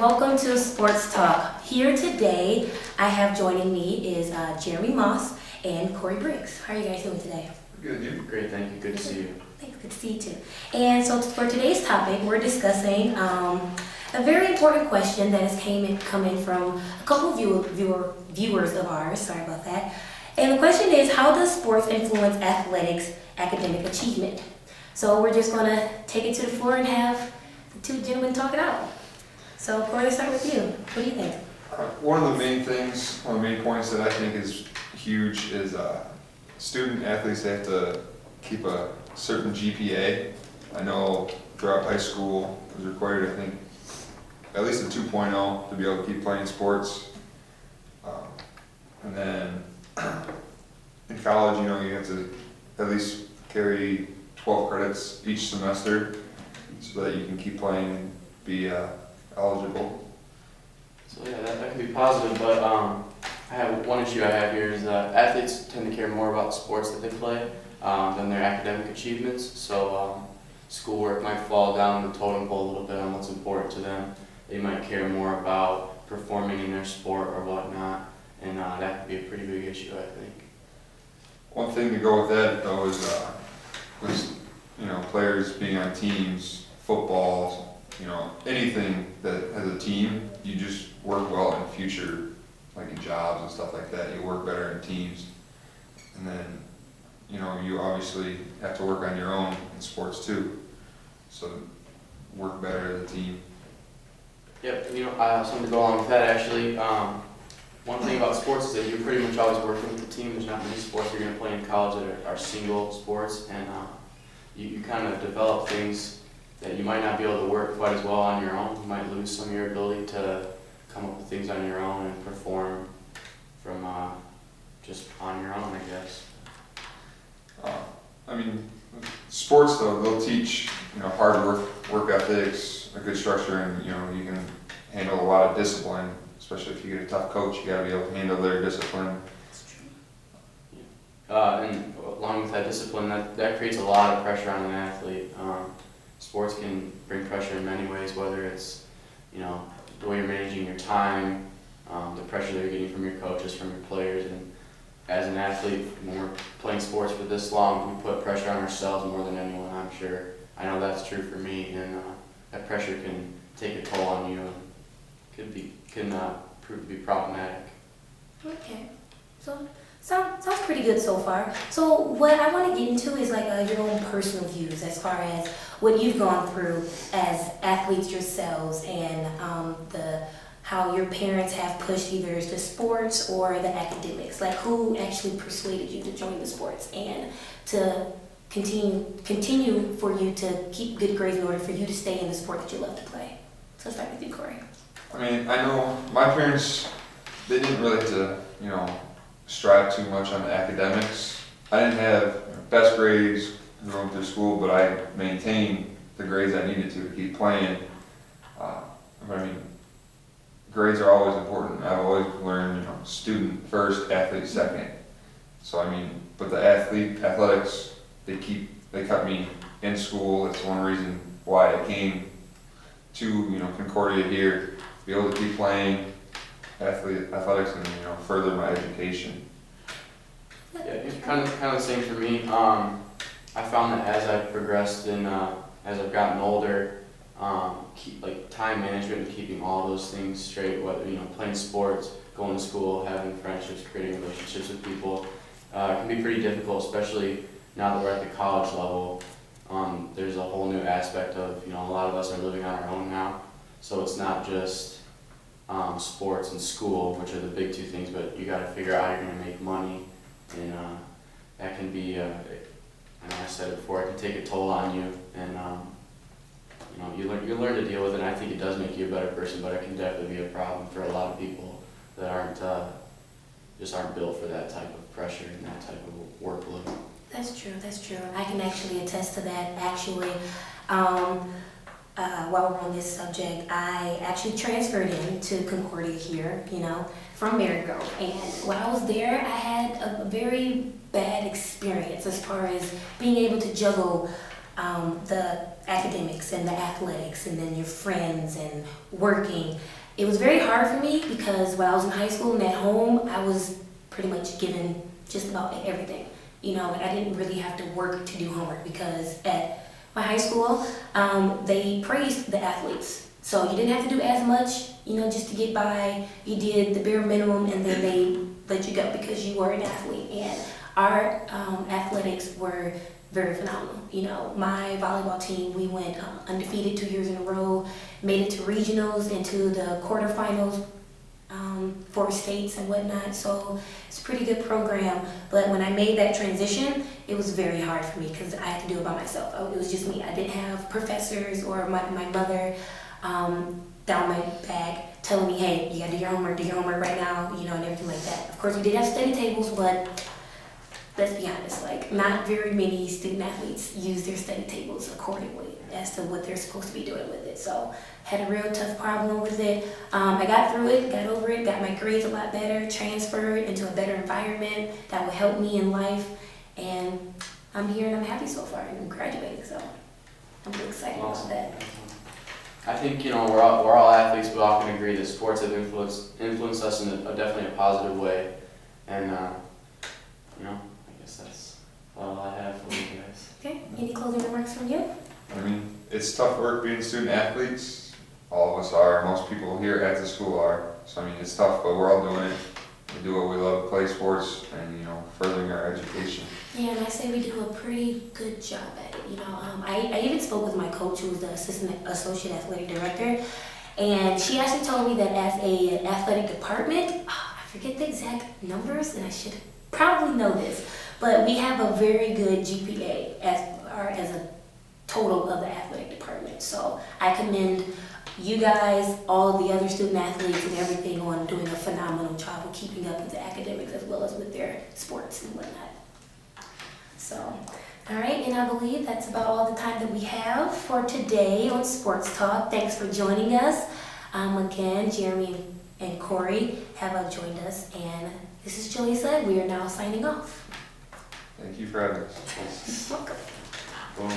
welcome to Sports Talk. Here today, I have joining me is Jeremy Maas and Cory Briggs. How are you guys doing today? Good, you? Great, thank you. Good to see you. Thanks, good to see you too. And so for today's topic, we're discussing a very important question that has come in from a couple of viewers of ours. Sorry about that. And the question is, how does sports influence athletics' academic achievement? So we're just going to take it to the floor and have the two gentlemen talk it out. So Cory, let's start with you. What do you think? One of the main points that I think is huge is student athletes have to keep a certain GPA. I know throughout high school it was required, I think, at least a 2.0 to be able to keep playing sports. And then in college, you have to at least carry 12 credits each semester so that you can keep playing and be eligible. So yeah, that can be positive, but I have one issue I have here is that athletes tend to care more about the sports that they play than their academic achievements. So schoolwork might fall down the totem pole a little bit on what's important to them. They might care more about performing in their sport or whatnot, and that could be a pretty big issue, I think. One thing to go with that though is players being on teams, football, anything that has a team, you just work well in the future, like in jobs and stuff like that. You work better in teams. And then, you obviously have to work on your own in sports too. So work better as a team. Yep, something to go along with that actually. One thing about sports is that you're pretty much always working with the team. There's not many sports you're going to play in college that are single sports, and you kind of develop things that you might not be able to work quite as well on your own. You might lose some of your ability to come up with things on your own and perform from just on your own, I guess. Sports though, they'll teach hard work ethics, a good structure, and you can handle a lot of discipline. Especially if you get a tough coach, you got to be able to handle their discipline. That's true. And along with that discipline, that creates a lot of pressure on an athlete. Sports can bring pressure in many ways, whether it's the way you're managing your time, the pressure that you're getting from your coaches, from your players, and as an athlete, when we're playing sports for this long, we put pressure on ourselves more than anyone, I'm sure. I know that's true for me, and that pressure can take a toll on you and can prove to be problematic. Okay, so sounds pretty good so far. So what I want to get into is your own personal views as far as what you've gone through as athletes yourselves, and how your parents have pushed either the sports or the academics. Like, who actually persuaded you to join the sports and to continue for you to keep good grades in order for you to stay in the sport that you love to play. So let's start with you, Cory. I know my parents, they didn't really have to, strive too much on the academics. I didn't have best grades going through school, but I maintained the grades I needed to keep playing. Grades are always important. I've always learned, student first, athlete second. So but the athletics, they kept me in school. That's one reason why I came to Concordia here, to be able to keep playing athletics and further my education. Yeah, it's kind of the same for me. I found that as I've progressed and as I've gotten older, time management and keeping all those things straight, whether playing sports, going to school, having friendships, creating relationships with people, can be pretty difficult, especially now that we're at the college level. There's a whole new aspect of, a lot of us are living on our own now, so it's not just sports and school, which are the big two things, but you got to figure out how you're going to make money, and that can be, I said it before, it can take a toll on you, and you learn to deal with it, and I think it does make you a better person, but it can definitely be a problem for a lot of people that aren't built for that type of pressure and that type of workload. That's true. I can actually attest to that. Actually, while we're on this subject, I actually transferred into Concordia here, from Marygrove. And when I was there, I had a very bad experience as far as being able to juggle the academics and the athletics and then your friends and working. It was very hard for me because when I was in high school and at home, I was pretty much given just about everything. You know, like I didn't really have to work to do homework because at my high school, they praised the athletes. So you didn't have to do as much, you know, just to get by. You did the bare minimum and then they let you go because you were an athlete. And our athletics were very phenomenal. You know, my volleyball team, we went undefeated 2 years in a row, made it to regionals and to the quarterfinals for states and whatnot. So it's a pretty good program. But when I made that transition, it was very hard for me because I had to do it by myself. It was just me. I didn't have professors or my mother down my back telling me, hey, you gotta do your homework right now, you know, and everything like that. Of course, we did have study tables, but let's be honest, like not very many student athletes use their study tables accordingly as to what they're supposed to be doing with it. So had a real tough problem with it. I got through it, got over it, got my grades a lot better, transferred into a better environment that will help me in life. And I'm here and I'm happy so far and I'm graduating, so I'm really excited about that. I think, you know, we're all athletes, but all can agree that sports have influenced us in definitely a positive way. And, you know, I guess that's all I have for you guys. Okay, any closing remarks from you? I mean, it's tough work being student athletes. All of us are. Most people here at the school are. So I mean, it's tough, but we're all doing it. We do what we love, play sports, and you know, furthering our education. Yeah, and I say we do a pretty good job at it. You know, I even spoke with my coach, who was the associate athletic director, and she actually told me that as a athletic department, I forget the exact numbers, and I should probably know this, but we have a very good GPA as a total of the athletic department. So I commend you guys, all of the other student athletes and everything on doing a phenomenal job of keeping up with the academics as well as with their sports and whatnot. So, all right, and I believe that's about all the time that we have for today on Sports Talk. Thanks for joining us. Again, Jeremy and Cory have joined us, and this is Jalissa. We are now signing off. Thank you for having us. Welcome. Boom.